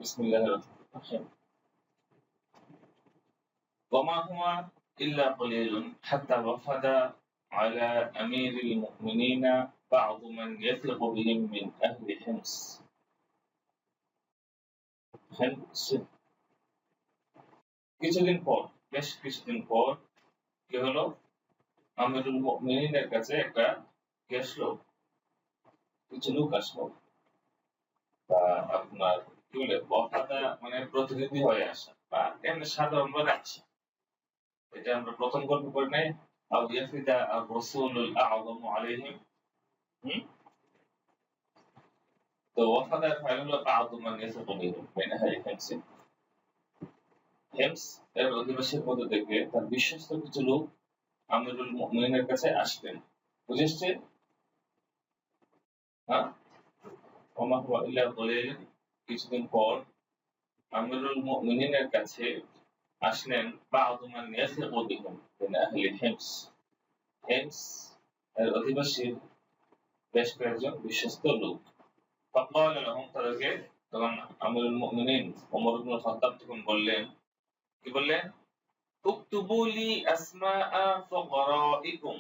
بسم الله الرحمن الرحيم وما هو إلا قليل حتى وفد على أمير المؤمنين بعض من يثق بهم من أهل حمص কিছুদিন পর বেশ কিছুদিন পর কি হলো আমিরুল মুমিনিনের কাছে একটা গেছলো কিছু লোক আসলো বা আপনার কি বলে বফাদা মানে প্রতিনিধি হয়ে আসা বা এমনি সাধারণভাবে আসা এটা আমরা প্রথম গল্প করে নাই আও ইয়াফিদা আর রাসূলুল আযম আলাইহিম তো ওয়াফাদা ফাইল হলো বা'দু মান ইয়াসবিহু বাইন আহলি হিমস হিমস এর অধিবাসীর মধ্যে থেকে তার বিশ্বস্ত কিছু লোক আমিরুল মুমিনিনের কাছে আসবেন বুঝেছে হ্যাঁ ওমা হুয়া ইল্লা কলিল কিছুদিন পর আমিরুল মুমিনিনের কাছে আসলেন বা'দু মান ইয়াসবিহু বাইন আহলি হিমস হিমস এর অধিবাসীর বেশ কয়েকজন বিশ্বস্ত লোক فقال لهم তাদেরকে তখন আমিরুল মুমিনিন ওমর ইবনে খাত্তাব তখন বললেন কি বললেন উকতুবু লি আসমাআ ফুকারাইকুম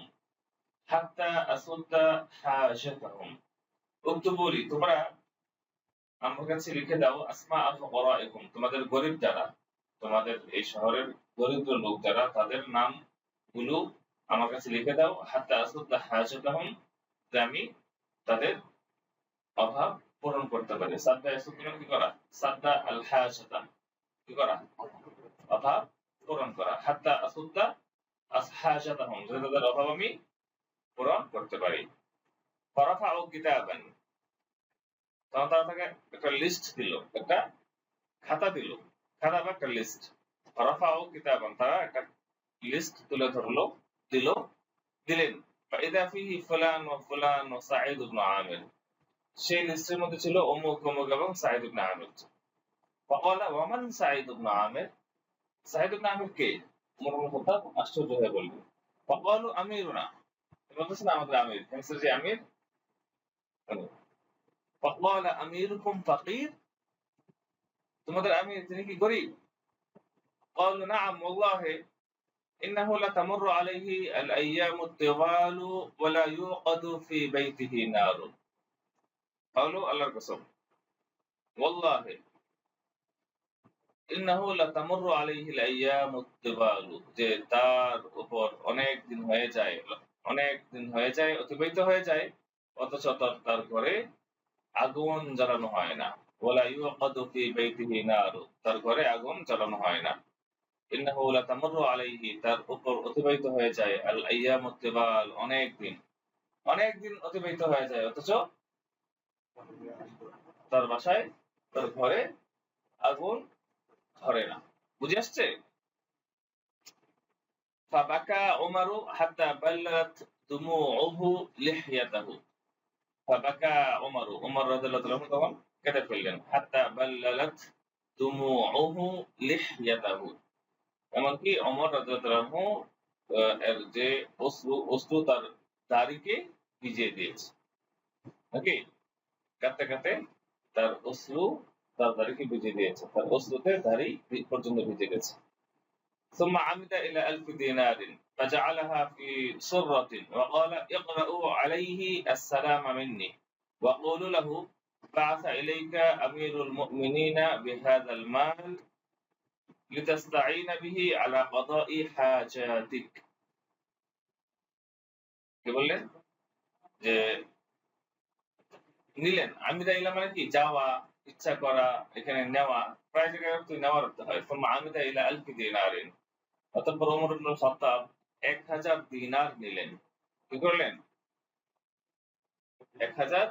হাত্তা আসুদ্দা হাজাতাহুম উকতুবু লি তোমরা আমার কাছে লিখে দাও আসমাআ ফুকারাইকুম তোমাদের গরীব যারা তোমাদের এই শহরের দরিদ্র লোক যারা তাদের নামগুলো আমার কাছে লিখে দাও হাত্তা আসুদ্দা হাজাতাহুম আমি তাদের অভাব পূরণ করতে পারে সাদ্দা ইয়াসুদ্দিন কি করা সাদ্দা আল হাজাতা কি করা অভাব পূরণ করা হাত্তা আসুদ্দা আসহাজাতাহুম যাদের অভাব আমি পূরণ করতে পারি ফারাফাউ কিতাবান তখন তারা তাকে একটা লিস্ট দিল একটা খাতা দিল খাতা বা একটা লিস্ট ফারাফাউ কিতাবান তারা একটা লিস্ট তুলে ধরলো দিলেন ফাইদা ফিহি ফুলান ওয়া ফুলান ওয়া সাঈদ ইবনে আমির সেই লিস্টের মধ্যে ছিল অমুক অমুক এবং সাঈদ ইবনে আমির فقال ومن সাঈদ ইবনে আমির সাঈদ ইবনে আমির কে ওমর ইবনে খাত্তাব আশ্চর্য হয়ে বললেন فقالوا আমিরুনা বলতেছেন আমাদের আমির হিমসের যে আমির فقال আমিরুকুম ফাকির তোমাদের আমির তিনি কি গরীব قالوا نعم والله إنه لتمر عليه الأيام الطوال ولا يوقد في بيته نار قالوا الله القسم والله إنه لتمر عليه الأيام الطوال যে তার উপর অনেক দিন হয়ে যায় অতিবাহিত হয়ে যায় অথচ তার ঘরে আগুন জ্বালানো হয় না ওয়ালা ইউকাদু ফি বাইতিহি নার তার ঘরে আগুন জ্বালানো হয় না ইন্নাহু লাতামুরু আলাইহি তার উপর অতিবাহিত হয়ে যায় আল আইয়ামুত তিবাল অনেক দিন অতিবাহিত হয়ে যায় অথচ তার বাসায় তার ঘরে আগুন ধরে না বুঝে আসছে ফাবাকা উমারু হাত্তা বাল্লাত দুমুউহু লিহইয়াতাহু ফাবাকা উমর রাদিয়াল্লাহু তাআলা তখন কেঁদে ফেললেন হাত্তা বাল্লাত দুমুউহু লিহইয়াতাহু এমনকি ওমর রাদিয়াল্লাহু এর যে অশ্রু তার দাড়িকে ভিজিয়ে দিয়েছে নাকি কাঁদতে তার অশ্রু তার দাড়িকে ভিজিয়ে দিয়েছে তার অশ্রুতে দাড়ি পর্যন্ত ভিজে গেছে ثم عمد إلى 1000 دينار فجعلها في سرة وقال اقرأوا عليه السلام مني وقولوا له بعث إليك أمير المؤمنين بهذا المال لتستعين به على قضاء حاجاتك কি বললেন যে নিলেন আমিদা ইলা মানে কি যাওয়া ইচ্ছা করা এখানে নেওয়া প্রায় জায়গায় তো নেওয়ার অর্থ হয় সুম্মা আমিদা ইলা 1000 দিনারিন অতঃপর ওমর ইবনে খাত্তাব 1000 দিনার নিলেন কি করলেন 1000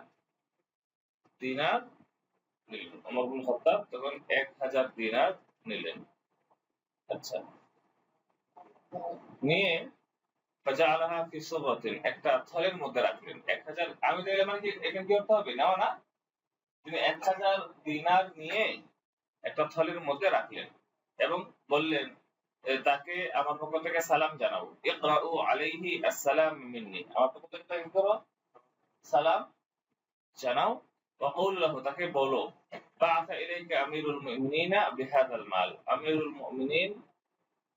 দিনার নিলেন ওমর ইবনে খাত্তাব তখন 1000 দিনার নিলেন আচ্ছা নিয়ে ফাজালাহা ফি সুরাতিন একটা থলের মধ্যে রাখলেন 1000 আমি দিলে মানে কি এখানে কি অর্থ হবে নাও না তিনি 1000 দিনার নিয়ে একটা থলের মধ্যে রাখলেন এবং বললেন তাকে আমার পক্ষ থেকে সালাম জানাও ইকরাউ আলাইহি আসসালাম মিন্নি আমার পক্ষ থেকে কি করো সালাম জানাও ওয়া কুল লাহু তাকে বলো বাআসা ইলাইকা আমিরুল মুমিনিনা বিহাযাল মাল, আমিরুল মুমিনিন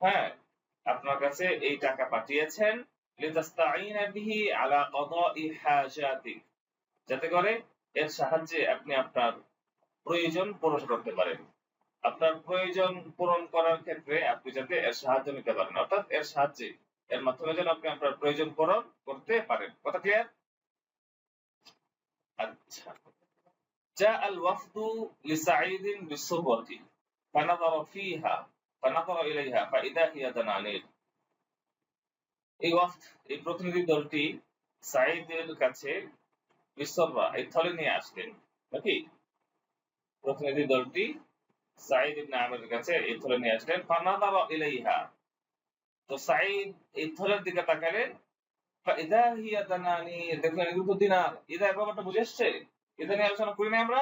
হ্যাঁ আপনার কাছে এই টাকা পাঠিয়েছেন লিতাস্তাঈনা বিহি আলা কাদাই হাজাতিক, যাতে করে এর সাহায্যে আপনি আপনার প্রয়োজন পূরণ করতে পারেন। আপনার প্রয়োজন পূরণ করার ক্ষেত্রে আপনি যাতে এর সাহায্য নিতে পারেন, অর্থাৎ এর সাহায্যে এর মাধ্যমে যেন আপনি আপনার প্রয়োজন পূরণ করতে পারেন। কথা ক্লিয়ার? আচ্ছা, جاء الوفد لسعيد بالصبوة فنظر فيها فنظر إليها فإذا هي دنانير। এই ওয়াফদ, এই প্রতিনিধি দলটি সাঈদের কাছে বিসররা এই থলে নিয়ে আসলেন নাকি? প্রতিনিধি দলটি সাঈদ ইবনে আমিরের কাছে এই থলে নিয়ে আসলেন। ফানাযারা ইলাইহা, তো সাঈদ এই থলের দিকে তাকালেন। ফাইদা হিয়া দানানির, দেখলেন এগুলো তো দিনার। ইদা এর ব্যাপারটা বুঝে আসছে? ইদা নিয়ে আলোচনা করি না আমরা?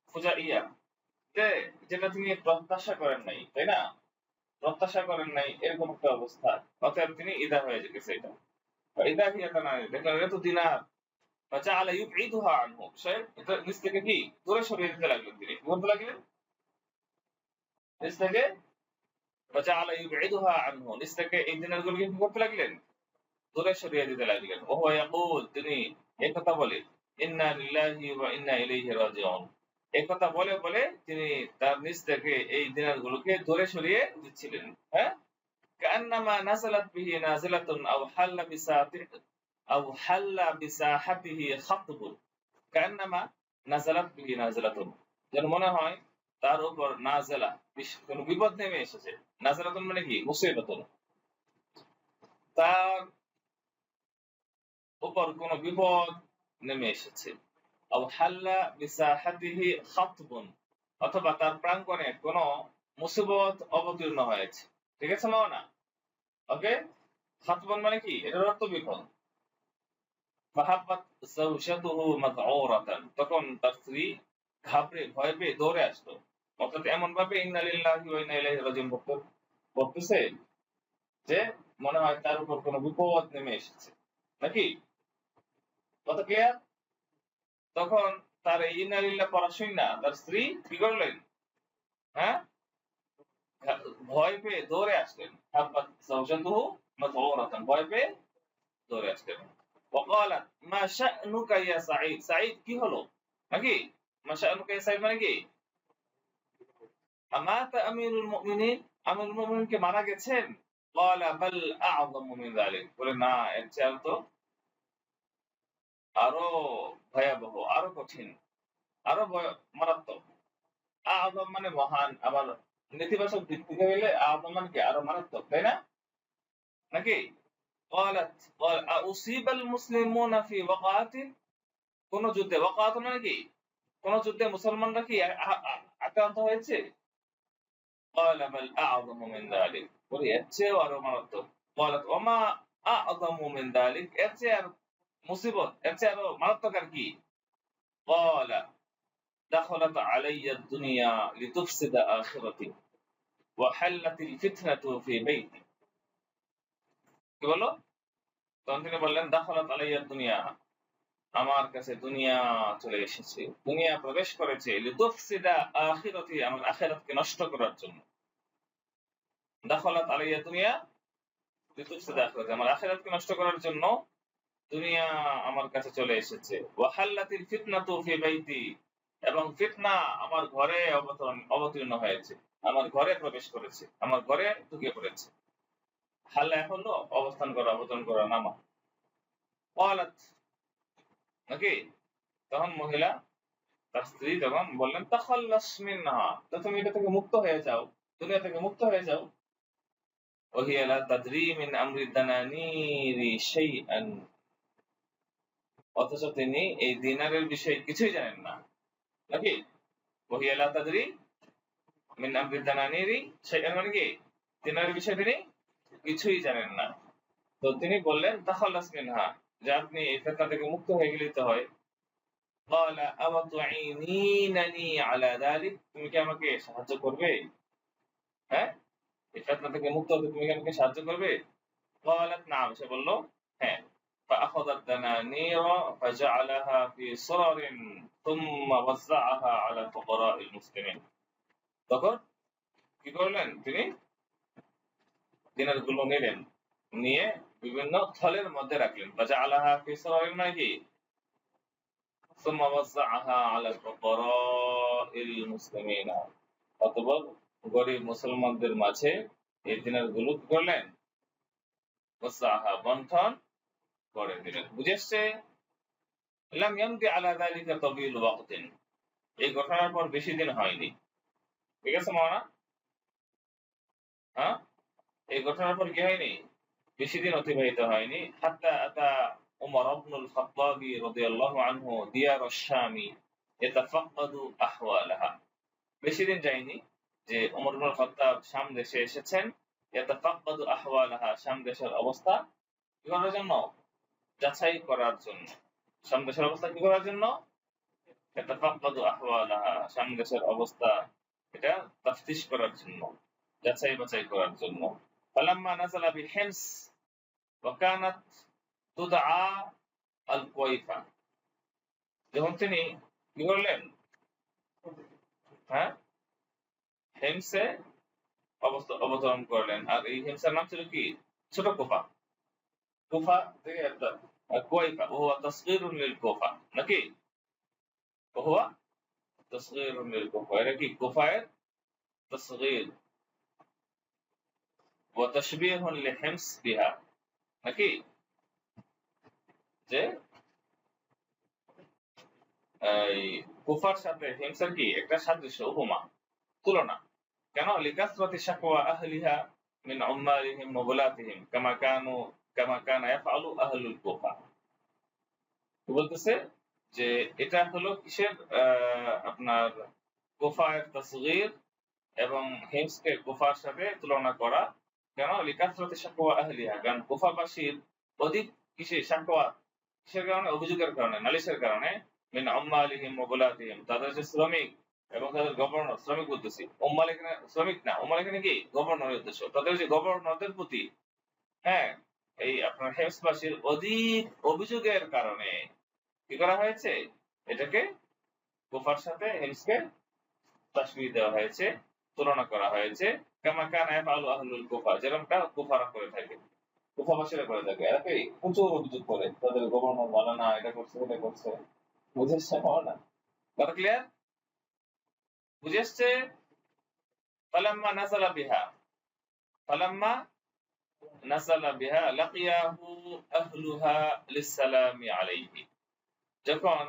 ফুজাইয়া, যেটা তিনি প্রত্যাশা করেন নাই, তাই না? প্রত্যাশা করেন নাই এরকম একটা অবস্থা, অতএব তিনি ইদা হয়ে গেছে। এটা ইদা হিয়া দানানির, দেখলেন এটা তো দিনার। ফাজাআলা ইউবঈদুহা আনহু, সে এটা নিজ থেকে কি দূরে সরিয়ে দিতে লাগলেন। তিনি কি করতে লাগলেন? নিজ থেকে ফাজাআলা ইউবঈদুহা আনহু, নিজ থেকে এই দিনারগুলোকে কি করতে লাগলেন? দূরে সরিয়ে দিতে লাগলেন। ওয়া ইয়াকুল, তিনি এই কথা বলে ইন্না লিল্লাহি ওয়া ইন্না ইলাইহি রাজিউন, এই কথা বলে বলে তিনি তার নিজ থেকে এই দিনারগুলোকে দূরে সরিয়ে দিচ্ছিলেন। হ্যাঁ, কান্নামা নাযালাত বিহি নাযিলাতুন আও হাল্লা বিসাতিহি আও হাল্লা বিসাহাতিহি খাতবুন, কান্নামা নাযালাত বিহি নাযিলাতুন, যেন মনে হয় তার উপর নাযিলা কোন বিপদ নেমে এসেছে। নাযিলাতুন মানে কি? মুসিবতুন, তার উপর কোন বিপদ নেমে এসেছে। আও হাল্লা বিসাহাতিহি খাতবুন, অথবা তার প্রাঙ্গণে কোন মুসিবত অবতীর্ণ হয়েছে। ঠিক আছে মাওনা? ওকে, খাতবুন মানে কি? এটার অর্থ বিপদ। ফাহাব্বাত যাওজাতুহু মাযউরাতান, তখন তার স্ত্রী ঘাবড়ে ভয় পেয়ে দৌড়ে আসলো। অর্থাৎ এমন ভাবে ইন্না লিল্লাহি ওয়া ইন্না ইলাইহি রাজিউন বলতেছে যে মনে হয় তার উপর কোন বিপদ নেমে এসেছে নাকি? কথা ক্লিয়ার? তখন তার এই ইন্না লিল্লাহ পড়া শুইনা তার স্ত্রী কি করলেন? হ্যাঁ, ভয় পেয়ে দৌড়ে আসলেন। হাব্বাত যাওজাতুহু মাযউরাতান, ভয় পেয়ে দৌড়ে আসলেন। ওয়াকালাত মা শা'নুকা ইয়া সাঈদ, সাঈদ কি হলো নাকি? মা শা'নুকা ইয়া সাঈদ মানে কি? আমাতা আমিরুল মুমিনিন, আমিরুল মুমিনিন কে মারা গেছেন? ক্বালা বাল আ'যামু মিন যালিক, বলে না, এর চেয়ে তো আরো ভয়াবহ, আরো কঠিন, আরো মারাত্মক। আ'যাম মানে মহান, আবার নেতিবাচক দিক থেকে হইলে আ'যাম মানে কি? আরো মারাত্মক, তাই না? নাকি? ক্বালাত আউসিবাল মুসলিমুনা ফি ওয়াকাতিন, কোন যুদ্ধে, ওয়াকাত মানে কি? কোন যুদ্ধে মুসলমানরা কি আক্রান্ত হয়েছে? ক্বালা বাল আ'যামু মিন যালিক, বলে এর চেয়েও আরো মারাত্মক। ক্বালাত ওয়া মা আ'যামু মিন যালিক, এর চেয়ে আর মুসিবত, এর চেয়ে আরো মারাত্মক আর কি? ক্বালা দাখালাত আলাইয়া দুনিয়া লিতুফসিদা আখিরাতি ওয়া হাল্লাতিল ফিতনাতু ফি বাইতি। কি বলো? তখন তিনি বললেন দাখালাত আলাইয়া দুনিয়া, আমার কাছে দুনিয়া চলে এসেছে, দুনিয়া প্রবেশ করেছে, লিতুফসিদা আখিরাতি, আমার আখিরাতকে নষ্ট করার জন্য। দাখালাত আলাইয়া দুনিয়া লিতুফসিদা আখিরাতি, আমার আখিরাতকে নষ্ট করার জন্য দুনিয়া আমার কাছে চলে এসেছে। ওয়া হাল্লাতিল ফিতনাতু ফি বাইতি, এবং ফিতনা আমার ঘরে অবতীর্ণ হয়েছে, আমার ঘরে প্রবেশ করেছে, আমার ঘরে ঢুকে পড়েছে। হাল্লা এখন হলো অবস্থান করা, অবতরণ করা, নামা। ক্বালাত নাকি? তখন মহিলা, তার স্ত্রী যখন বললেন তাখাল্লাস মিনহা, তো তুমি এটা থেকে মুক্ত হয়ে যাও, দুনিয়া থেকে মুক্ত হয়ে যাও। ওয়াহিয়া লা তাদরি মিন আমরি দানানিরি শাইআন, অথচ তিনি এই দিনারের বিষয়ে কিছুই জানেন না নাকি? ওয়াহিয়া লা তাদরি মিন আমরি দানানিরি শাইআন মানে কি? দিনারের বিষয়ে তিনি কিছুই জানেন না। তো তিনি বললেন তাখাল্লাস মিনহা, যে আপনি এই ফিতনা থেকে মুক্ত হয়ে গেলেই তো হয়। ক্বালা আওয়া তুঈনিনানি আলা যালিক, তুমি কি আমাকে সাহায্য করবে? হ্যাঁ, এই ফিতনা থেকে মুক্ত হতে তুমি কি আমাকে সাহায্য করবে? ক্বালাত না'ম, সে বলল হ্যাঁ। فأخذ الدنانير فجعلها في صرر ثم وزعها على الفقراء المسلمين তখন কি করলেন তিনি দিনারগুলো নিলেন নিয়ে বিভিন্ন থলের মধ্যে রাখলেন فجعلها في صرر নাকি ثم وزعها على الفقراء المسلمين অতঃপর গরিব মুসলমানদের মাঝে এই দিনারগুলো কি করলেন ওয়াসাহা বন্টন করে দিলেন বুঝেছে লাম ইয়ামদি আলা যালিকা তাবিল ওয়াক্তিন এই ঘটনার পর বেশি দিন হয়নি ঠিক আছে মাওলানা হ্যাঁ এই ঘটনার পর কি হয়নি বেশি দিন অতিবাহিত হয়নি হাত্তা আতা উমর ইবনে আল খাত্তাব রাদিয়াল্লাহু আনহু দিয়ার আশ-শামি ইয়াতাফাক্কাদু আহওয়ালাহা বেশি দিন যায়নি যে উমর ইবনে আল খাত্তাব শাম দেশে এসেছেন ইয়াতাফাক্কাদু আহওয়ালাহা শাম দেশের অবস্থা কি করার জন্য যাচাই করার জন্য শাম দেশের অবস্থা কি করার জন্য ইয়াতাফাক্কাদু আহওয়ালাহা শাম দেশের অবস্থা এটা তাফতিশ করার জন্য যাচাই বাছাই করার জন্য ফালাম্মা নাযালা বিহিমস ওয়া কানাত তুদআ আল কুয়াইফা যখন তিনি কি করলেন হ্যাঁ হিমসে অবতরণ করলেন আর এই হিমসের নাম ছিল কি ছোট কুফা কুফা থেকে কুয়াইফা ওহুয়া তাসগীরুন লিল কুফা নাকি ওহুয়া তাসগীরুন লিল কুফা এটা কি কুফায়ের তাসগীর ওয়া তাশবীহুন লিহিমস বিহা নাকি যে এই কুফার সাথে হিমসের কি একটা সাদৃশ্য উপমা তুলনা কেন লিকাসরাতি শাকওয়া আহলিহা মিন উম্মালিহিম ওয়া বুলাতিহিম কামা কানা ইয়াফআলু আহলুল কুফা বলতেছে যে এটা হলো কিসের আপনার কুফায়ের তাসগীর এবং হিমসকে কুফার সাথে তুলনা করা কেন লিকাসরাতি শাকওয়া আহলিহা কারণ কুফাবাসীর অধিক শাকওয়া কিসের কারণে অভিযোগের কারণে নালিশের কারণে মিন উম্মালিহিম ওয়া বুলাতিহিম তাদের যে শ্রমিক এবং তাদের গভর্নর শ্রমিক বলতেছি উম্মাল এখানে শ্রমিক না উম্মাল এখানে কি গভর্নরের উদ্দেশ্য তাদের যে গভর্নরদের প্রতি হ্যাঁ এই আপনার হেমসবাসীর অধিক অভিযোগের কারণে কি করা হয়েছে এটাকে কুফার সাথে হেমসকে তাশবীহ দেওয়া হয়েছে তুলনা করা হয়েছে কামা কানা ইয়াফআলু আহলুল কুফা যেরকমটা কুফারা করে থাকে কুফাবাসীরা করে থাকে এরা কি প্রচুর অভিযোগ করে তাদের গভর্নর বলে না এটা করছে এটা করছে বুঝেছে না কথা ক্লিয়ার বুঝেছে ফালাম্মা নাযালা বিহা লাকিয়াহু আহলুহা লিসসালামি আলাইহি যখন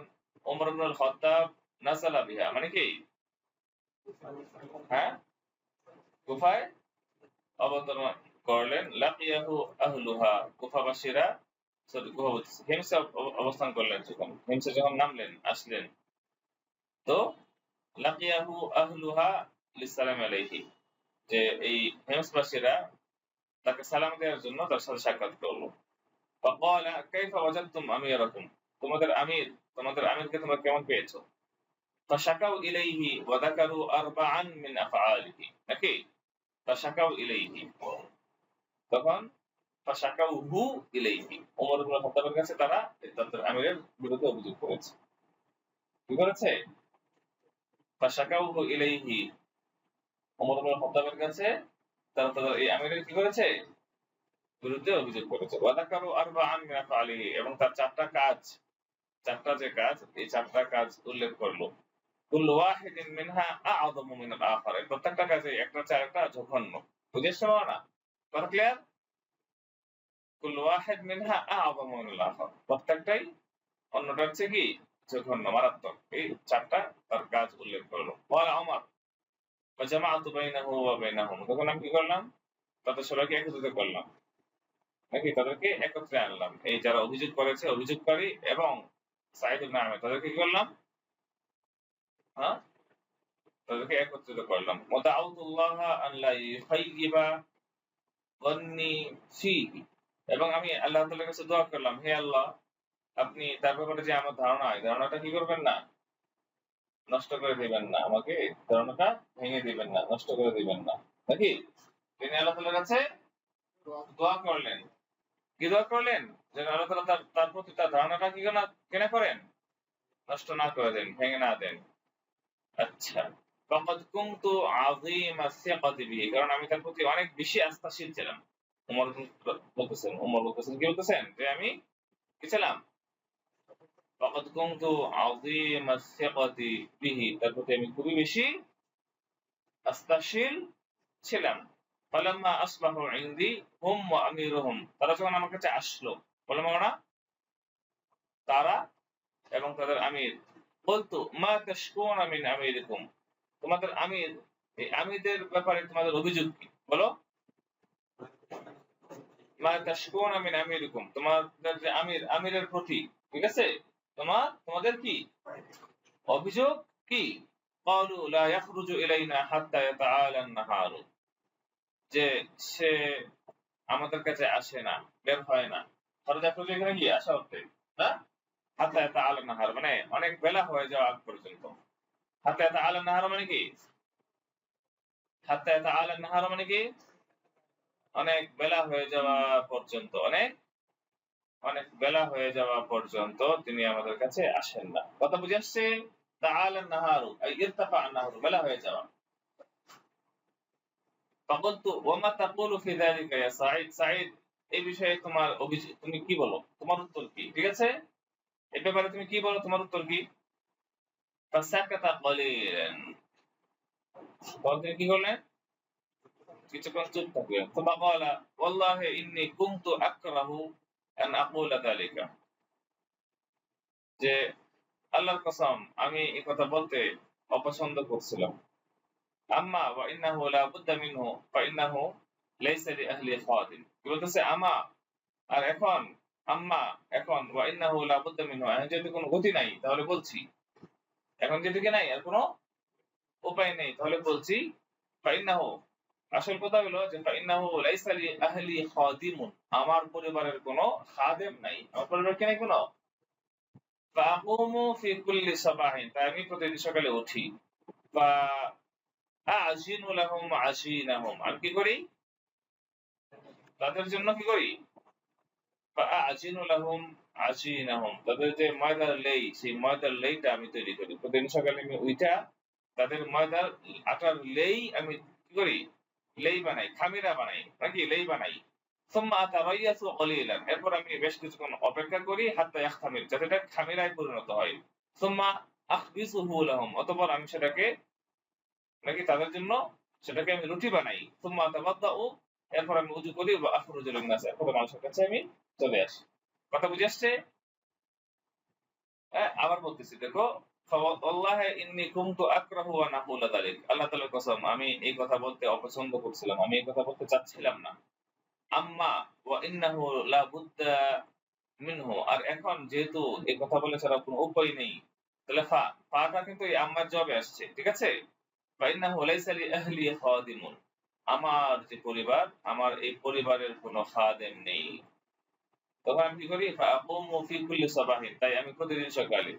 ওমর ইবনে আল খাত্তাব নাযালা বিহা মানে কি হ্যাঁ কুফায় অবতরণ করলেন লাকিয়াহু আহলুহা কুফাবাসীরা হিমসে অবস্থান করলেন হিমসে যখন নামলেন আসলেন তো লাকিয়াহু আহলুহা লিসসালাম আলাইহি যে এই হিমসবাসীরা তাকে সালাম দেওয়ার জন্য তার সাথে সাক্ষাৎ করলো فقال كيف وجدتم اميركم তোমাদের আমিরকে তোমরা কেমন পেয়েছো فشكوا اليه وذكروا اربعا من افعاله নাকি فشكوا اليه তখন فشكوه اليه ওমর ইবনে খাত্তাবের কাছে তারা তাদের আমিরের বিরুদ্ধে অভিযোগ করেছে কি করেছে فشكوه اليه ওমর ইবনে খাত্তাবের কাছে তারা তাদের এই আমিরের কি করেছে বিরুদ্ধে অভিযোগ করেছে ওয়াদাকারু আরবাআন মিন আফআলিহি এবং তার চারটা যে কাজ এই চারটা কাজ উল্লেখ করলো কুল্লু ওয়াহিদিন মিনহা আ'যামু মিন আল-আখার প্রত্যেকটা কাজে একটা চারটা জঘন্য বুঝেছো না কথা ক্লিয়ার কুল্লু ওয়াহিদ মিনহা আ'যামু মিন আল-আখার প্রত্যেকটাই অন্যটার চেয়ে কি জঘন্য মারাত্মক এই চারটা তার কাজ উল্লেখ করলো ওয়ালা ওমর ফাজামাআতু বাইনাহু ওয়া বাইনাহুম তখন আমি কি করলাম তাদের সবাইকে একত্রিত করলাম নাকি তাদেরকে একত্রে আনলাম এই যারা অভিযোগ করেছে অভিযোগকারী এবং সাঈদ ইবনে আমির তাদেরকে কি করলাম হ্যাঁ তাদেরকে একত্রিত করলাম ওয়াদাউতুল্লাহ আন লা ইখাইয়িবা যান্নি ফীহি এবং আমি আল্লাহ তাআলার কাছে দোয়া করলাম হে আল্লাহ আপনি তার ব্যাপারে যে আমার ধারণা এই ধারণাটা কি করবেন না নষ্ট করে দিবেন না আমাকে ধারণাটা ভেঙে দিবেন না নষ্ট করে দিবেন না নাকি তিনি আল্লাহ তাআলার কাছে দোয়া করলেন কি দোয়া করলেন যে আল্লাহ তাআলা তার প্রতি তার ধারণাটা কি কেন করেন, নষ্ট না করে দেন, ভেঙে না দেন। আচ্ছা, ফাকাদ কুনতু আযীমা সিকাতি বিহি, কারণ আমি তার প্রতি অনেক বেশি আস্থাশীল ছিলাম। ওমর বলতেছেন কি বলতেছেন যে আমি কি ছিলাম, ফাকাদ কুনতু আযীমা সিকাতি বিহি, তার প্রতি আমি খুবই বেশি আস্থাশীল ছিলাম। ফালাম্মা আসবাহু ইনদি হুম ওয়া আমিরুহুম, তারা যখন আমার কাছে আসলো, বলে মাওলানা তারা এবং তাদের আমির, বলতো মা তাশকুনা মিন আমিরিকুম, তোমাদের আমির, এই আমিরদের ব্যাপারে তোমাদের অভিযোগ কি বলো। মা তাশকুনা মিন আমিরিকুম, তোমাদের যে আমির, আমিরের প্রতি, ঠিক আছে, তোমাদের কি অভিযোগ কি। ক্বালু লা ইয়াখরুজু ইলাইনা হাত্তা ইয়াতাআলা আন-নাহারু, যে সে আমাদের কাছে আসে না, বের হয় না। খরচ ইয়াখরুজু এখানে কি আসা হচ্ছে না, হাত্তা ইয়াতাআলা আন-নাহার মানে অনেক বেলা হয়ে যাওয়া আগ পর্যন্ত। হাত্তা ইয়াতাআলা আন-নাহার মানে কি, হাত্তা ইয়াতাআলা আন-নাহার মানে কি অনেক বেলা হয়ে যাওয়া পর্যন্ত, অনেক অনেক বেলা হয়ে যাওয়া পর্যন্ত তিনি আমাদের কাছে আসেন না। কথা বুঝে আসছে, তাআলা আন-নাহারু আই ইরতাফা আন-নাহারু, বেলা হয়ে যাওয়া। ফাকুলতু ওয়া মা তাকুলু ফি যালিকা ইয়া সাঈদ, সাঈদ এই বিষয়ে তোমার অভিযোগ, তুমি কি বলো, তোমার উত্তর কি, ঠিক আছে, এই ব্যাপারে তুমি কি বলো, তোমার উত্তর কি। ফাসাকাতা ক্বালিলান, তখন তিনি কি করলেন, কিছুক্ষণ চুপ থাকলেন। সুম্মা ক্বালা ওয়াল্লাহি ইন্নী কুনতু আকরাহু আন আকুলা যালিকা, যে আল্লাহর কসম আমি এই কথা বলতে অপছন্দ করছিলাম। আম্মা ওয়া ইন্নাহু লা বুদ্দা মিনহু ফা ইন্নাহু লাইসা লি আহলি খাদিম, কি বলতেছে আমা, আর এখন আম্মা, এখন ওয়া ইন্নাহু লা বুদ্দা মিনহু, এখন যেহেতু কোনো গতি নাই তাহলে বলছি, এখন যেহেতু নাই আর কোনো উপায় নেই তাহলে বলছি, ফা ইন্নাহু, আসল কথা হলো যে ফা ইন্নাহু লাইসা লি আহলি খাদিমুন, আমার পরিবারের কোনো খাদেম নাই, আমার পরিবারের কি নাই কোনো। ফাকুমু ফি কুল্লি সাবাহিন, তাই আমি প্রতিদিন সকালে উঠি। ফা আজিনু লাহুম আশিনাহুম, আমি কি করি, তাদের জন্য কি করি, ফা আজিনু লাহুম আশিনাহুম, তাদের যে ময়দার লেই, সেই ময়দার লেইটা আমি তৈরি করি। প্রতিদিন সকালে আমি উইঠা তাদের ময়দার আটার লেই আমি কি করি, লেই বানাই, খামিরা বানাই, নাকি লেই বানাই। সুম্মা আতারাইয়াসু কলিলান, এরপর আমি বেশ কিছুক্ষণ অপেক্ষা করি, হাত্তা ইয়াখতামিল, যাতে এটা খামিরায় পরিণত হয়। সুম্মা আখবিসুহু লাহুম, অতঃপর আমি সেটাকে, নাকি তাদের জন্য সেটাকে আমি রুটি বানাই। সুম্মা আতাওয়াদ্দাউ, এরপর আমি ওযু করি, ওয়া আখরুজু লিন-নাস, এরপর মানুষের কাছে আমি চলে আসি। কথা বুঝে আসছে। আবার বলতেছি দেখো, ফাওয়াল্লাহি ইন্নী কুনতু আকরাহু আন আকুলা যালিক, আল্লাহ তাআলার কসম আমি এই কথা বলতে অপছন্দ করছিলাম, আমি এই কথা বলতে চাচ্ছিলাম না। আম্মা ওয়া ইন্নাহু লা বুদ্দা মিনহু, আর এখন যেহেতু এই কথা বলে ছাড়া কোনো উপায় নেই, তাহলে ফাটা কিন্তু এই আম্মার জবাবে আসছে, ঠিক আছে। ফা ইন্নাহু লাইসা লি আহলি খাদিমুন, আমার যে পরিবার, আমার এই পরিবারের কোনো খাদেম নেই। তখন আমি কি করি, ফা আকুমু ফি কুল্লি সাবাহিন, তাই আমি প্রতিদিন সকালে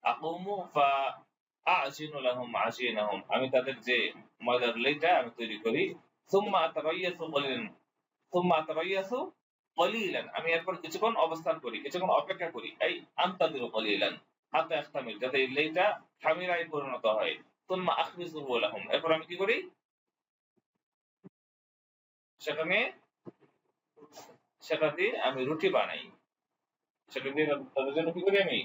আকুমু ফা আজিনু লাহুম আশিনাহুম, আমি তাদের যে ময়দার লেইটা আমি তৈরি করি। সুম্মা আতারাইয়াসু কলিলান, সুম্মা আতারাইয়াসু কলিলান, আমি এরপর কিছুক্ষণ অবস্থান করি, কিছুক্ষণ অপেক্ষা করি, এই আনতাযিরু কলিলান হাত্তা ইয়াখতামিল, যাতে এই লেইটা খামিরায় পরিণত হয়। সুম্মা আখবিসুহু লাহুম, এরপর আমি কি করি, সেখানে সেটা দিয়ে আমি রুটি বানাই, সেটা দিয়ে তাদের জন্য কি করি আমি,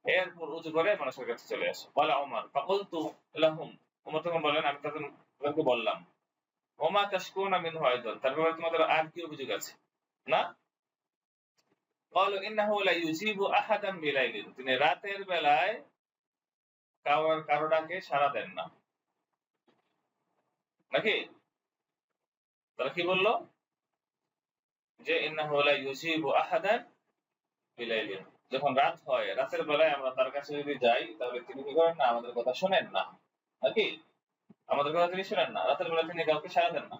এরপর উযু করে মানুষের কাছে চলে আসি। ক্বালা উমর ফাকুলতু লাহুম, উমর তখন বললেন, আমি তাদেরকে বললাম, ওমা তাশকুনা মিনহু আইদান, তার ব্যাপারে তোমাদের আর কি অভিযোগ আছে না। ক্বালু ইন্নাহু লা ইউজিবু আহাদান বিলাইলিন, তিনি রাতের বেলায় কারো ডাকে সাড়া দেন না, নাকি। তারা কি বলল, যে ইন্নাহু লা ইউজিবু আহাদান বিলাইলিন, যখন রাত হয়, রাতের বেলায় আমরা তার কাছে যদি যাই তাহলে তিনি কি করেন না, আমাদের কথা শোনেন না, নাকি, আমাদের কথা তিনি শোনেন না, রাতের বেলা তিনি কাউকে সাড়া দেন না।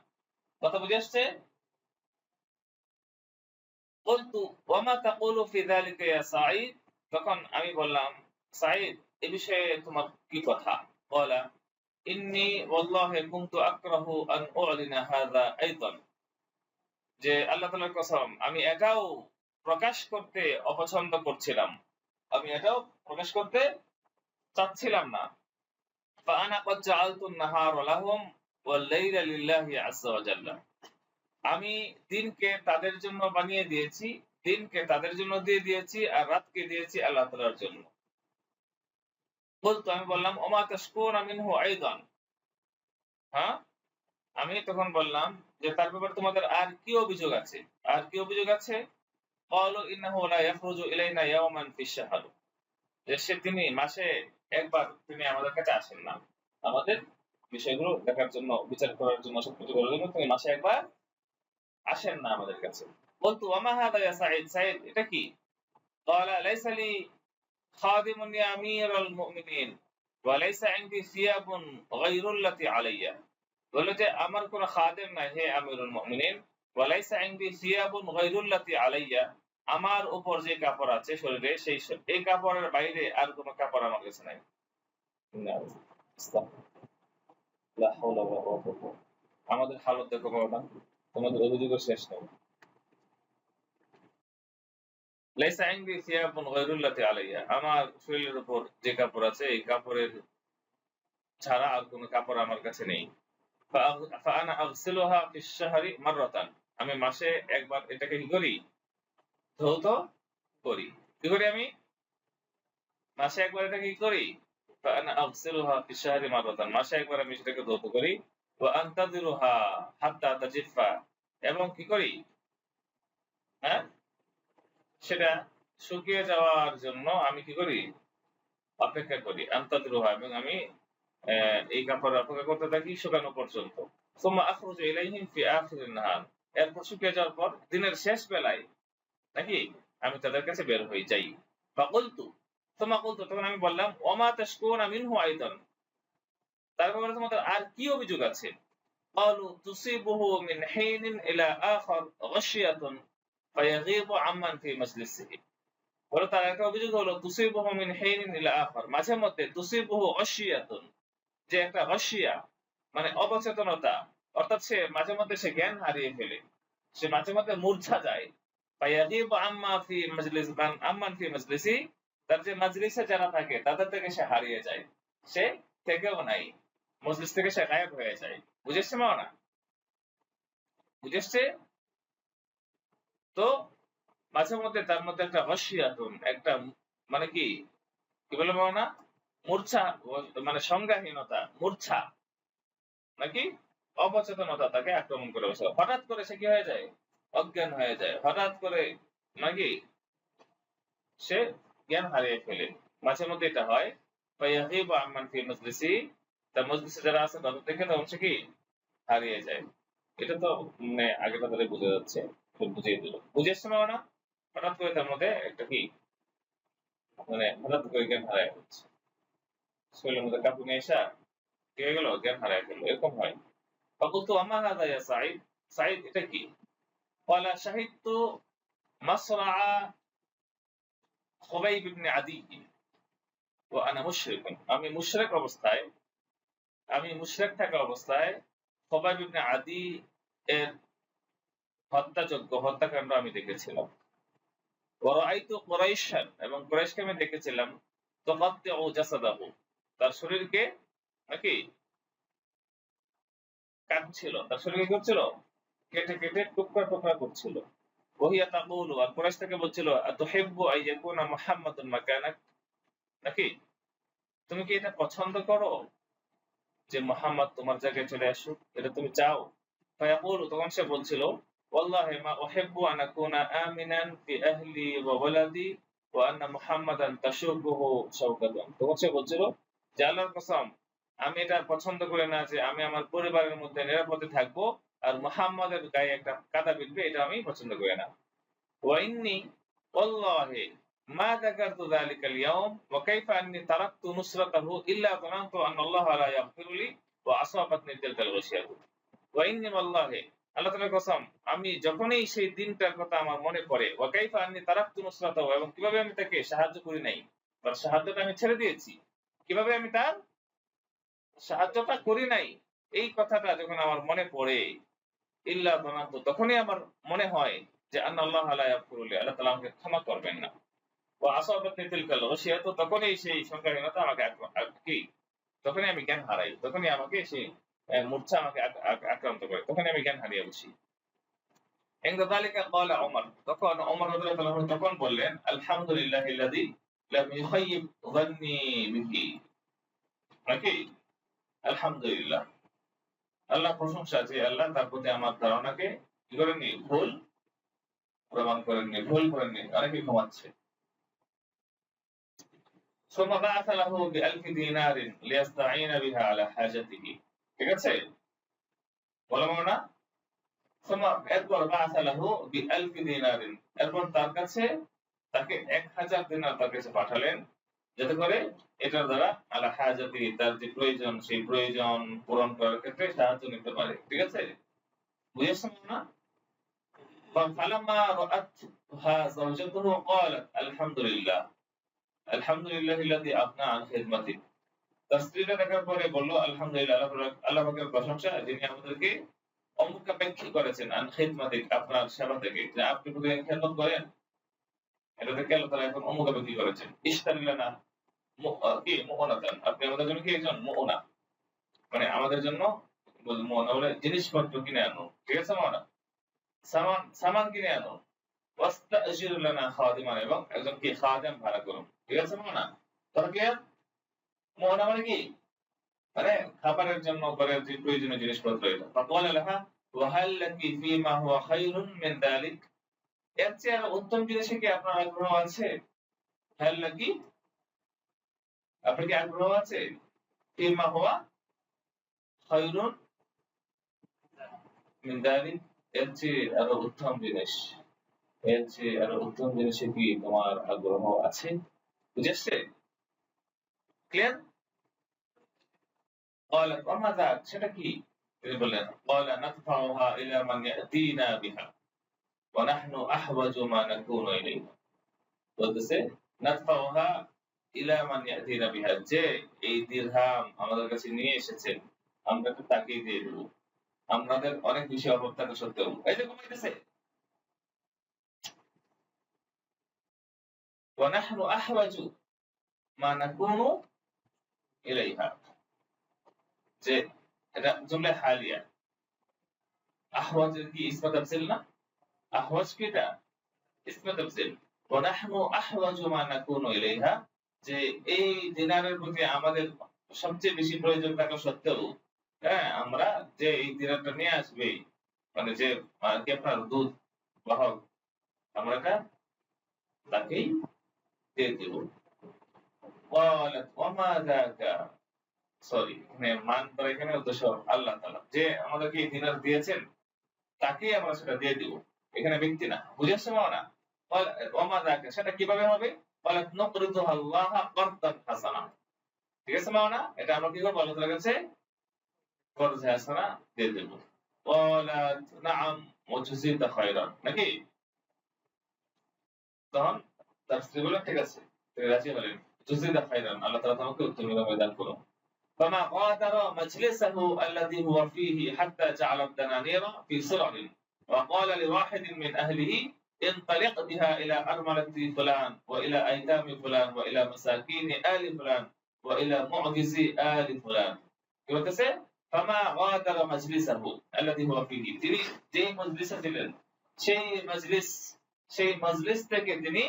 কথা বুঝে আসছে। কুলতু ওয়া মা তাকুলু ফি যালিকা ইয়া সাঈদ, তখন আমি বললাম, সাঈদ এ বিষয়ে তোমার কি কথা। ক্বালা ইন্নী ওয়াল্লাহি কুনতু আকরাহু আন উ'লিনা হাযা আইদান, যে আল্লাহ তাআলার কসম আমি এটাও প্রকাশ করতে অপছন্দ করছিলাম, আমি এটাও প্রকাশ করতে চাচ্ছিলাম না। فأنا قد جعلت النهار لهم والليل لله عز وجل। আমি দিনকে তাদের জন্য বানিয়ে দিয়েছি, দিনকে তাদের জন্য দিয়ে দিয়েছি আর রাতকে দিয়েছি আল্লাহ তাআলার জন্য। বলতো আমি বললাম ওমা তাশকুরুনা মিনহু আইদান। হ্যাঁ, আমি তখন বললাম যে তার ব্যাপারে তোমাদের আর কি অভিযোগ আছে? আর কি অভিযোগ আছে? ক্বালু ইন্নাহু লা ইয়াখরুজু ইলাইনা ইয়াওমান ফিশ শাহর। যে তিনি মাসে একবার তিনি আমাদের কাছে আসেন না। আমাদের বিষয়গুলো দেখার জন্য, বিচার করার জন্য, সবকিছু করার জন্য তিনি মাসে একবার আসেন না আমাদের কাছে। বলতো ওমা হাদা ইয়া সাঈদ, সাঈদ এটা কি? ক্বালা লাইসা লি খাদিমুন ইয়া আমিরাল মুমিনিন ওয়া লাইসা ইনদি সিয়াবুন গায়রুল্লাতি আলাইয়া। বলল যে আমার কোন খাদেম নাই হে আমিরুল মুমিনিন, ওয়া লাইসা ইনদি সিয়াবুন গায়রুল্লাতি আলাইয়া, আমার উপর যে কাপড় আছে শরীরে সেই এই কাপড়ের বাইরে আর কোন কাপড় আমার কাছে নাই। লা হাওলা ওয়ালা কুওয়াতা ইল্লা বিল্লাহ। আমাদের হালত দেখো বাবা, তোমাদের অভিযোগের শেষ নেই। লাইসা ইনদি সিয়াবুন গায়রুল্লাতি আলাইয়া, আমার শরীরের উপর যে কাপড় আছে এই কাপড়ের ছাড়া আর কোন কাপড় আমার কাছে নেই। ফাআনা আগসিলুহা ফিশ শাহরি মাররাতান, আমি মাসে একবার এটাকে কি করি? ধৌত করি। কি করি আমি? মাসে একবার এটাকে কি করি? ফাআনা আগসিলুহা ফিশ শাহরি মাররাতান, মাসে একবার আমি সেটাকে ধৌত করি। ওয়া আনতাযিরুহা হাত্তা তাজিফা, এবং কি করি? হ্যাঁ, সেটা শুকিয়ে যাওয়ার জন্য আমি কি করি? অপেক্ষা করি। আনতাযিরুহা, এবং আমি এই কাপড় অপেক্ষা করতে থাকি শুকানো পর্যন্ত। সুম্মা আখরুজু ইলাইহিম ফি আখিরিন নাহার, এরপর শুকিয়ে যাওয়ার পর দিনের শেষ বেলায় নাকি আমি তাদের কাছে বের হয়ে যাই। ফাকুলতু, সুম্মা কুলতু, তখন আমি বললাম ওমা তাশকুনা মিনহু আইদান, তার ব্যাপারে তোমাদের আর কি অভিযোগ আছে? ক্বালু তুসিবুহু মিন হিনিন ইলা আখার গাশিয়াতুন ফায়াগীবু আম্মান ফি মাজলিসিহি। বলে তার একটা অভিযোগ হলো তুসিবুহু মিন হিনিন ইলা আখার, মাঝে মধ্যে তুসিবুহু গাশিয়াতুন, যে একটা গাশিয়া মানে অবচেতনতা, অর্থাৎ সে মাঝে মধ্যে সে জ্ঞান হারিয়ে ফেলে, সে মাঝে মধ্যে মূর্ছা যায়। ফায়াগীবু আম্মা ফি মাজলিস মান আম্মান ফি মাজলিসি, তার যে মাজলিসে যারা থাকে তাদের থেকে সে হারিয়ে যায়, সে থেকেও নাই, মজলিস থেকে সে গায়েব হয়ে যায়। বুঝেছে মাওনা? বুঝেছে? তো মাঝে মধ্যে তার মধ্যে একটা গাশিয়াতুন, একটা মানে কি, কি বলে মাওনা? মূর্ছা, মানে সংজ্ঞাহীনতা, মূর্ছা নাকি অবচেতনতা তাকে আক্রমণ করে বসে। হঠাৎ করে সে কি হয়ে যায়? অজ্ঞান হয়ে যায়। হঠাৎ করে নাকি সে জ্ঞান হারিয়ে ফেলে। মাঝে মধ্যে এটা হয়। ফায়াগীবু আম্মান ফি মাজলিসি, তার মজলিসে যারা আছে তাদের থেকে তখন সে কি হারিয়ে যায়। এটা তো মানে আগে তাদের বোঝা যাচ্ছে, বুঝিয়ে দিল। বুঝে আসছে না? হঠাৎ করে তার মধ্যে একটা কি মানে হঠাৎ করে জ্ঞান হারায় ফেলছে, শরীরের মধ্যে কাঁপুনি এসা কি হয়ে গেল? জ্ঞান হারায় ফেললো, এরকম হয়। فقلت وما هذا يا سعيد, সাঈদ এটা কি? قال شهدت مصرع خبيب بن عدي وانا مشرك, আমি মুশরিক অবস্থায়, আমি মুশরিক থাকা অবস্থায় খবাইব ইবনে আদি এর হত্যাযজ্ঞ, হত্যাকাণ্ড আমি দেখেছিলাম। ওয়ারাআইতু কুরাইশান, এবং কুরাইশকে আমি দেখেছিলাম তুকাত্তিউ জাসাদাহু, তার শরীরকে নাকি কাটছিল, তার শরীরকে কি করছিল? কেটে কেটে টুকরা টুকরা করছিল। ওহিয়া তাকুলু, আর কুরাইশ থেকে বলছিল আতুহিব্বু আইয়াকুনা মুহাম্মাদুন মাকানাক, নাকি তুমি কি এটা পছন্দ করো যে মুহাম্মদ তোমার জায়গায় চলে আসুক, এটা তুমি চাও? ফায়াকুলু, তখন সে বলছিল ওয়াল্লাহি মা উহিব্বু আন আকুনা আমিনান ফি আহলি ওয়া ওয়ালাদি ওয়া আন্না মুহাম্মাদান তাশুবুহু শাওকাতুন। তখন সে বলছিল যে আল্লাহর কসম, আমি এটা পছন্দ করি না যে আমি আমার পরিবারের মধ্যে নিরাপদে থাকবো আর মুহাম্মাদের গায়ে একটা কাদা বিঁধবে, এটা আমি পছন্দ করি না। وإني والله ما ذكرت ذلك اليوم وكيف أني تركت نصرته إلا ظننت أن الله لا يغفر لي وأصابتني تلك الغشية وإني والله, আল্লাহ তাআলার কসম, আমি যখনই সেই দিনটার কথা আমার মনে পড়ে ওয়াকাইফা আন্নী তারাকতু নুসরাতাহু, এবং কিভাবে আমি তাকে সাহায্য করি নাই, তার সাহায্যটা আমি ছেড়ে দিয়েছি, কিভাবে আমি তার সাহায্যটা করি নাই, এই কথাটা যখন আমার মনে পড়ে ইল্লা যানানতু, তখনই আমার মনে হয় যে আন্নাল্লাহা লা ইয়াগফিরু লি, আল্লাহ তাআলা আমাকে ক্ষমা করবেন না। ওয়া আসাবাতনি তিলকাল গাশিয়া, তো তখনই সেই সংখ্যাহীনতা আমাকে কি তখনই আমি জ্ঞান হারাই, তখনই আমাকে সেই মূর্ছা আমাকে আক্রান্ত করে, তখনই আমি জ্ঞান হারিয়ে বসি। عند ذلك قال عمر, তখন ওমর রাদিয়াল্লাহু আনহু তখন বললেন, আলহামদুলিল্লাহিল্লাযী লাম ইখাইয়িব যান্নি বিহি, নাকি আলহামদুলিল্লাহ, আল্লাহ প্রশংসা যে আল্লাহ তার প্রতি আমার ধারণাকে কি করেননি, ভুল প্রমাণ করেননি, ভুল করেননি, অনেকে ঘুমাচ্ছে। ثم بعث له ب1000 دينار ليستعين بها على حاجته, ঠিক আছে, বললাম না। ثم এরপর بعث له ب1000 دينار, এরপর তার কাছে তাকে 1000 দিনার তার কাছে পাঠালেন, যাতে করে এটার দ্বারা আলা হাজাতি, তার যে প্রয়োজন সেই প্রয়োজন পূরণ করার ক্ষেত্রে সাহায্য নিতে পারে, ঠিক আছে, বুঝেছেন না। فلما رأتها زوجته قالت الحمد لله الحمد لله الذي أغنى عن خدمتي, তার স্ত্রীটা দেখার পরে বলল, আলহামদুলিল্লাহ, আল্লাহ পাকের প্রশংসা যিনি আমাদেরকে অমুখাপেক্ষী করেছেন আন খিদমাতিক, আপনার সেবা থেকে, যে আপনি প্রতিদিন খেদমত করেন, এটা থেকে আল্লাহ তাআলা এখন অমুখাপেক্ষী করেছেন। ইশতারিলানা কি মুওনাতান, আপনি আমাদের জন্য কি একজন মুওনা, মানে আমাদের জন্য মুওনা বলে জিনিসপত্র কিনে আনো, ঠিক আছে, মুওনা সামান কিনে আনো। ওয়াস্তাজির লানা খাদিমান, এবং একজন কি খাদেম ভাড়া করুন, ঠিক আছে মুওনা। তাহলে কি মুওনা মানে কি, মানে খাবারের জন্য ঘরের যে প্রয়োজনীয় জিনিসপত্র, এটা ফাকাল লাহা ওয়া হাল লাকি ফীমা হুয়া খায়রুন মিন যালিক, এর চেয়ে আর উত্তম জিনিসে কি আপনার আগ্রহ আছে? হাল লাকি, আপনার কি আগ্রহ আছে? ফীমা হুয়া খায়রুন মিন যালিক, এর চেয়ে আরো উত্তম জিনিস, এর চেয়ে আরো উত্তম জিনিসে কি তোমার আগ্রহ আছে? বুঝেছে? ক্লিয়ার? قال وما ذاك, সেটা কি? তিনি বললেন, قال ندفعها إلى من يأتينا بها ونحن أحوج ما نكون إليه, বলতেছে ندفعها إلى من يأتينا بها, যে এই দিরহাম আমাদের কাছে নিয়ে এসেছেন আমরা তো তাকেই দিয়ে দেব, আমাদের অনেক বেশি অভাব থাকা সত্ত্বেও। এই যে ঘুমাইতেছে, ونحن أحوج ما نكون إليها, যে এটা জুমলা হালিয়া, আহওয়াজের কি ইসমা তাফসিল না, আহওয়াজ কি এটা ইসমা তাফসিল, ونحن أحوج ما نكون إليها, যে এই দিনারের প্রতি আমাদের সবচেয়ে বেশি প্রয়োজন থাকা সত্ত্বেও, হ্যাঁ, আমরা যে এই দিনারটা নিয়ে আসবে, মানে যে কি আপনার দুধ বাহক, আমরা এটা তাকেই দিয়ে দেব। قالت وما ذاك, সরি, এখানে মান দ্বারা এখানে উদ্দেশ্য আল্লাহ তাআলা, যে আমাদেরকে এই দিনার দিয়েছেন তাকেই আমরা সেটা দিয়ে দিব, এখানে ব্যক্তি না, বুঝেছো না। ওমা যাক, সেটা কিভাবে হবে? বলে নকরিদু আল্লাহ করদান হাসানা, ঠিক আছে না, এটা আমরা কি করব, আল্লাহ তাআলার কাছে করজ হাসানা দিয়ে দেব। قالت نعم وجزيت خيرا, নাকি তখন তার স্ত্রী বললেন, ঠিক আছে, তিনি রাজি হলেন, জুজিদা খায়রান, আল্লাহ তাআলা তোমাকে উত্তম বিনিময় দান করুন। فما غادر مجلسه الذي هو فيه حتى جعل الدنانير في سرر وقال لواحد من أهله انطلق بها إلى أرملة فلان وإلى أيتام فلان وإلى مساكين آل فلان وإلى معجز آل فلان, কি বলতেছে, فما غادر مجلسه الذي هو فيه, তিনি যে মজলিসে ছিলেন সেই মজলিস থেকে তিনি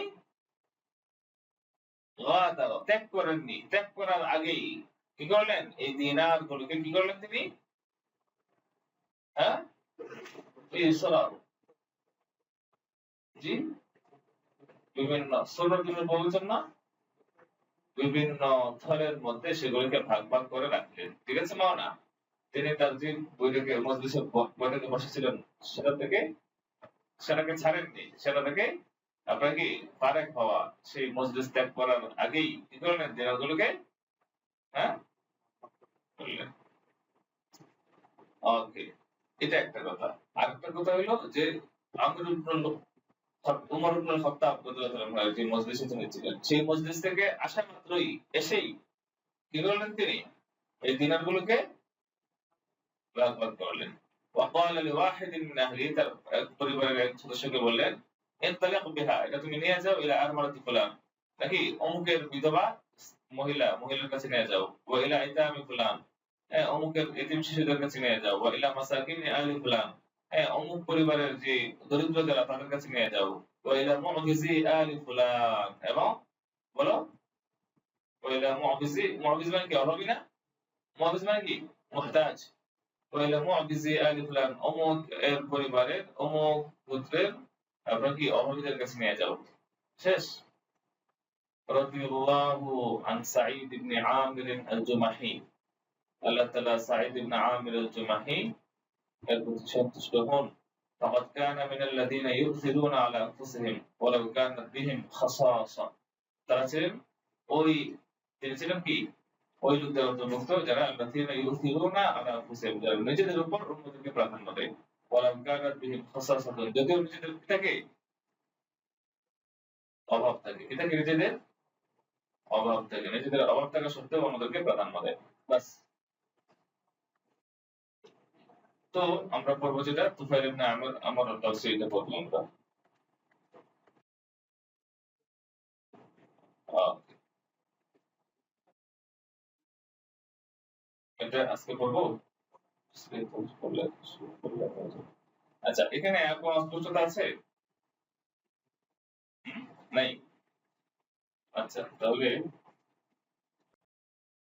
গাদার, ত্যাগ করেননি, ত্যাগ করার আগেই কি করলেন, এই দিনার গুলোকে কি করলেন তিনি, হ্যাঁ, জি, বিভিন্ন সুরতুল বলছেন না, বিভিন্ন থলের মধ্যে সেগুলোকে ভাগ ভাগ করে রাখলেন, ঠিক আছে মাওনা। তিনি তার যে বৈঠকে মজলিসে বৈঠকে বসেছিলেন সেটাকে ছাড়েননি, সেটা থেকে আপনার কি ফারেক হওয়া, সেই মজলিস ত্যাগ করার আগেই কি করলেন, দিনারগুলোকে, হ্যাঁ, করলেন। ওকে, এটা একটা কথা। আরেকটা কথা হলো যে উমর ইবনুল খাত্তাব রাদিয়াল্লাহু আনহু যে মজলিসে তিনি ছিলেন, সেই মজলিস থেকে আসা মাত্রই এসেই কি করলেন, তিনি এই দিনারগুলোকে ভাগ ভাগ করলেন, وقال لواحد من أهله তার পরিবারের এক সদস্যকে বললেন انطلق بها এটা তুমি নিয়ে যাও ইলা আরমালাতি ফুলান নাকি অমুকের বিধবা মহিলার কাছে নিয়ে যাও ওয়া ইলা ইতামি ফুলান অমুকের এতিম শিশুদের কাছে নিয়ে যাও ওয়া ইলা মাসাকিনি আহলি ফুলান অমুক পরিবারের যে দরিদ্র যারা তাদের কাছে নিয়ে যাও ওয়া ইলা মু'জিজি আহলি ফুলান এবং বলো ওয়া ইলা মু'জিজ মানে কি অভাবী না মু'জিজ মানে কি মুহতাজ ওয়াইলা মুআবিজি আলি ফুলান অমুক এর পরিবারের অমুক পুত্রের আপনার কি অভাবীদের কাছে নিয়ে যাও শেষ রাদিয়াল্লাহু আন সাঈদ ইবনে আমির আল-জুমাহি আল্লাহ তাআলা সাঈদ ইবনে আমির আল-জুমাহি এর প্রতি সন্তুষ্ট হন فقد كان من الذين يؤثرون على أنفسهم ولو كانت بهم خصاصة তারা ছিলেন ওই তিনি ছিলেন কি ওই লোকদের অন্তর্ভুক্ত যারা আল্লাযীনা ইউসিরুনা আলা আনফুসিহিম যারা নিজেদের উপর অন্যদেরকে প্রাধান্য দেয় ওয়ালাম কানাত বিহিম খাসাসাতুন যদিও নিজেদের কি থাকে অভাব থাকে কি থাকে নিজেদের অভাব থাকে নিজেদের অভাব থাকা সত্ত্বেও অন্যদেরকে প্রাধান্য দেয় বাস তো আমরা পড়ব যেটা তুফাইল ইবনে আমর আত-তাওসিরিতে পড়ব আমরা এটা আজকে পড়বো আচ্ছা এখানে কোনো অস্পষ্টতা আছে নাই আচ্ছা তাহলে